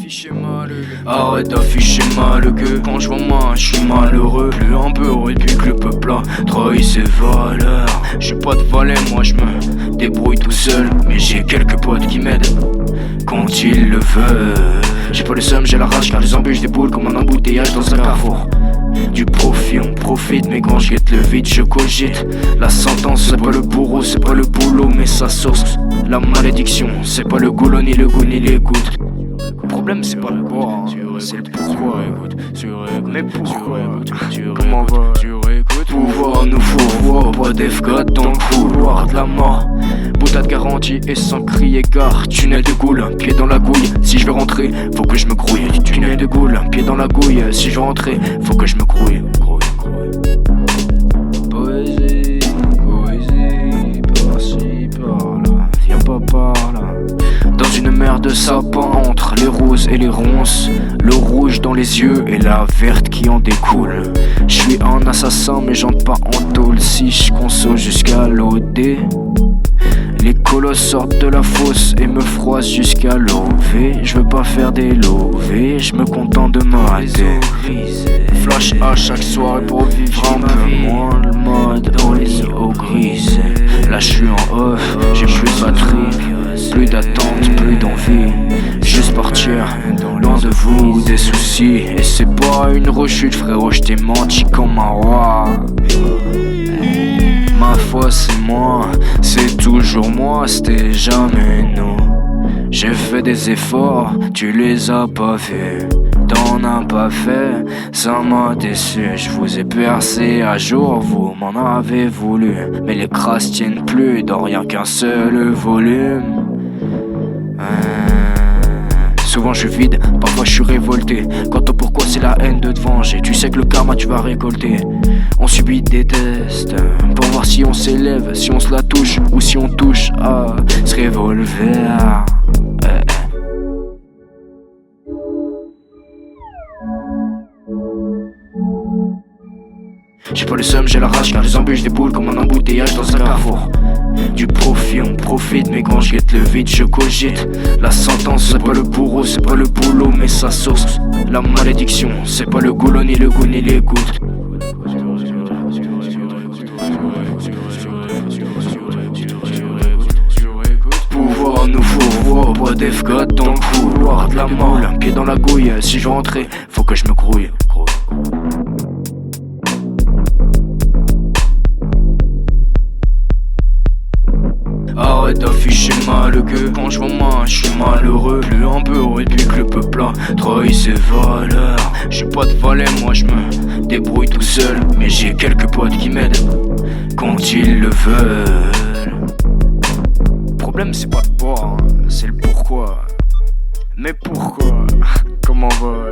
d'afficher malheureux. Arrête d'afficher malheureux. Quand je vois moi, je suis malheureux. Plus un peu heureux depuis que le peuple a trahi ses valeurs. J'ai pas de valet, moi je me débrouille tout seul. Mais j'ai quelques potes qui m'aident quand ils le veulent. J'ai pas le seum, j'ai la rage car les embûches déboulent comme un embouteillage dans un carrefour. Du profit, on profite, mais quand je guette le vide, je cogite. La sentence, c'est pas le bourreau, c'est pas le boulot, mais sa source. La malédiction, c'est pas le goulot, ni le goût, ni les gouttes. Le problème, c'est pas le boire, c'est le pourquoi. Mais pourquoi? Comment va? Pouvoir nous fourvoir, pas d'F4 dans le couloir de la mort. Boutade garantie et sans crier gare. Tunnel de goule, pied dans la gouille. Si je veux rentrer, faut que je me grouille. Tunnel de goule, pied dans la gouille. Si je veux rentrer, faut que je me grouille. Poésie, poésie, par-ci, par-là. Viens pas par là. Dans une mer de sapins entre les roses et les ronces, le rouge dans les yeux et la verte qui en découle. Je suis un assassin mais j'entre pas en tôle si je conso jusqu'à l'OD. Les colosses sortent de la fosse et me froissent jusqu'à l'OV. Je veux pas faire des lovés, je me contente de mater. Flash à chaque soirée pour vivre un peu moins le mode Oli au gris. Là je suis en off, j'ai plus de batterie, plus d'attente, plus d'envie. Juste partir, loin de vous, des soucis. Et c'est pas une rechute frérot, je t'ai menti comme un roi. Ma foi c'est moi, c'est toujours moi, c'était jamais nous. J'ai fait des efforts, tu les as pas vus. T'en as pas fait, ça m'a déçu. Je vous ai percé à jour, vous m'en avez voulu. Mais les crasses tiennent plus dans rien qu'un seul volume. Souvent je suis vide, parfois je suis révolté. Quant au pourquoi c'est la haine de te venger. Tu sais que le karma tu vas récolter. On subit des tests pour voir si on s'élève, si on se la touche ou si on touche à ce revolver. J'ai pas le seum, j'ai la rage car les embûches déboulent comme un embouteillage dans un carrefour. Du profit, on profite, mais quand je guette le vide, je cogite. La sentence, c'est pas le bourreau, c'est pas le boulot, mais sa source. La malédiction, c'est pas le goulot, ni le goût, ni les gouttes. Pouvoir nous fourvoir, pas d'F4 dans le couloir de la mort. Un pied dans la gouille, si je veux rentrer, faut que je me grouille. Arrête d'afficher malheureux. Quand je vois moi, je suis malheureux. Plus un peu heureux depuis que le peuple a trahi ses valeurs. J'ai pas de valet, moi je me débrouille tout seul. Mais j'ai quelques potes qui m'aident quand ils le veulent. Le problème c'est pas de boire, c'est le pourquoi. Mais pourquoi? Comment va?